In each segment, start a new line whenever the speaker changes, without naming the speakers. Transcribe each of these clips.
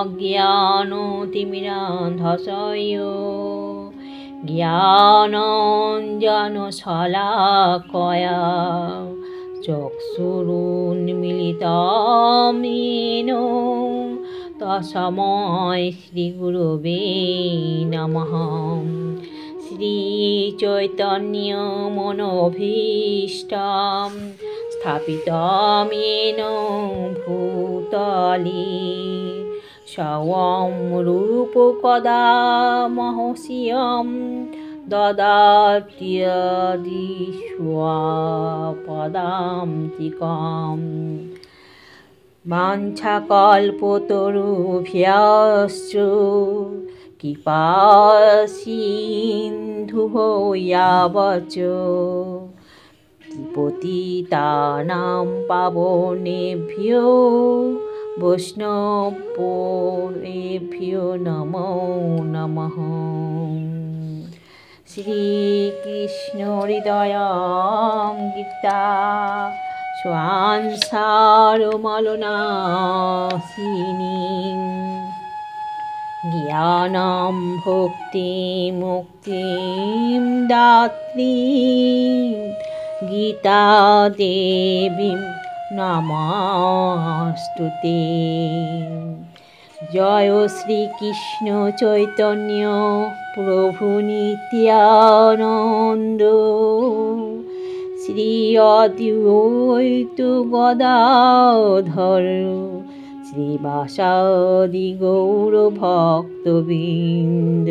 ज्ञानतिमिरान्धस्य ज्ञानाञ्जनशलाकया चक्षुरुन्मीलितं येन तस्मै श्रीगुरवे नमः। श्रीचैतन्यमनोभीष्टं स्थापितं येन भूतले स्वयं रूपकदा मह्यं ददात्यदिस्वपदान्तिकम्। वाञ्छाकल्पतरुभ्यश्च कृपासिन्धुभ्यो पतितानां पावनेभ्यो वैष्णवेभ्यो नमो नमः। श्रीकृष्ण हृदय गीता स्वांसारमलनाशिनी ज्ञानं भुक्तिं मुक्तिं दात्री गीता देवी नमस्तुते। जय श्री कृष्ण चैतन्य प्रभु नित्यानंद श्री अद्वैत गदाधर श्रीवासादि गौर भक्तबिंद।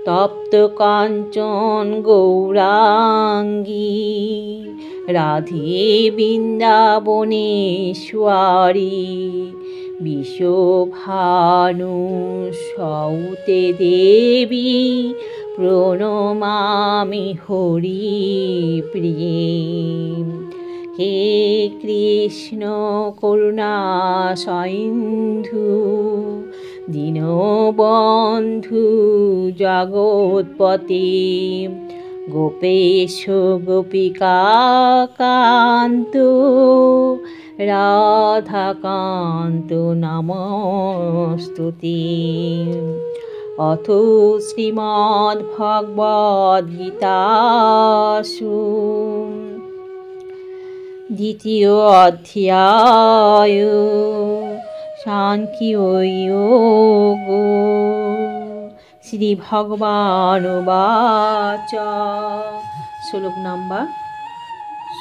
तप्त कांचन गौरांगी राधे वृंदावनेश्वरी विश्वभानुसुते देवी प्रणमामि हरिप्रिये। हे कृष्ण करुणा सिन्धु दीनबन्धु जगत्पते गोपेश गोपिका कान्त राधाकान्त नमस्तुते। अथ श्रीमद्भगवद्गीतासु द्वितीय अध्याय सांख्ययोगो। श्री भगवानुवाच। श्लोक नंबर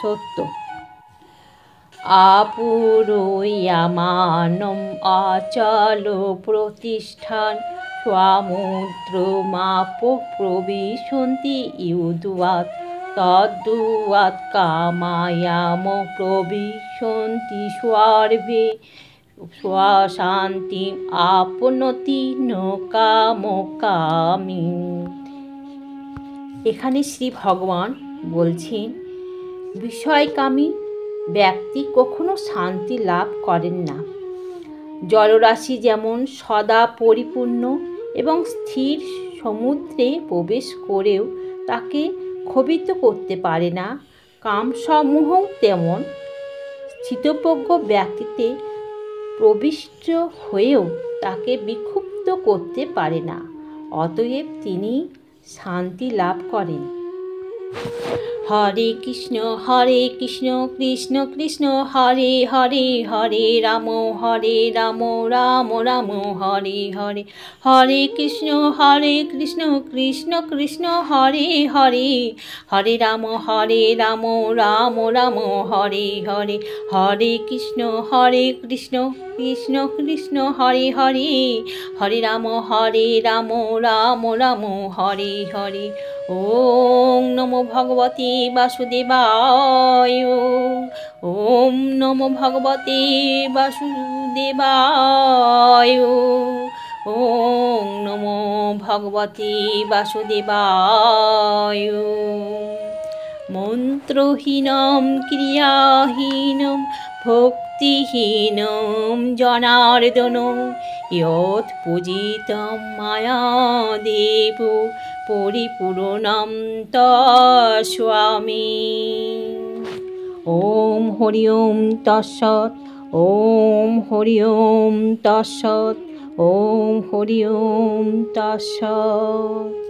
70। आपूर्यमाणम् अचलो प्रतिष्ठान स्वामुद्रमापो प्रविशन्ति युद्धात् तद्दुवात् कामायामो प्रविशन्ति सर्वे स्वशान्तिम् आपनोति न कामो कामी। এখানে শ্রী ভগবান বলছেন বিষয়কামী ব্যক্তি কখনো শান্তি লাভ করেন না। জলরাশি যেমন সদা পরিপূর্ণ এবং স্থির সমুদ্রে প্রবেশ করেও তাকে ক্ষোভিত করতে পারে না, কামসমূহ তেমন স্থিতপ্রজ্ঞ ব্যক্তিতে প্রবিষ্ট হয়েও তাকে বিক্ষুব্ধ করতে পারে না। অতএব তিনি শান্তি লাভ করেন। হরে কৃষ্ণ কৃষ্ণ কৃষ্ণ হরে হরে হরে রাম রাম রাম হরে হরে। হরে কৃষ্ণ কৃষ্ণ কৃষ্ণ হরে হরে হরে রাম রাম রাম হরে হরে। হরে কৃষ্ণ কৃষ্ণ কৃষ্ণ হরে হরে হরে রাম রাম রাম হরে হরে। ওম নমো ভগবতে বাসুদেবায়। ওম নমো ভগবতে বাসুদেবায়। ওম নমো ভগবতে বাসুদেবায়। মন্ত্রহীনম ক্রিয়াহীনম ভক্তিহীনম জনার্দন ইয়ৎ পূজিতম মায়া দেব পরিপূর্ণম তস্মামি। ওম হরি ওম তৎসৎ। ওম হরি ওম তৎসৎ। ওম হরি ওম তৎসৎ।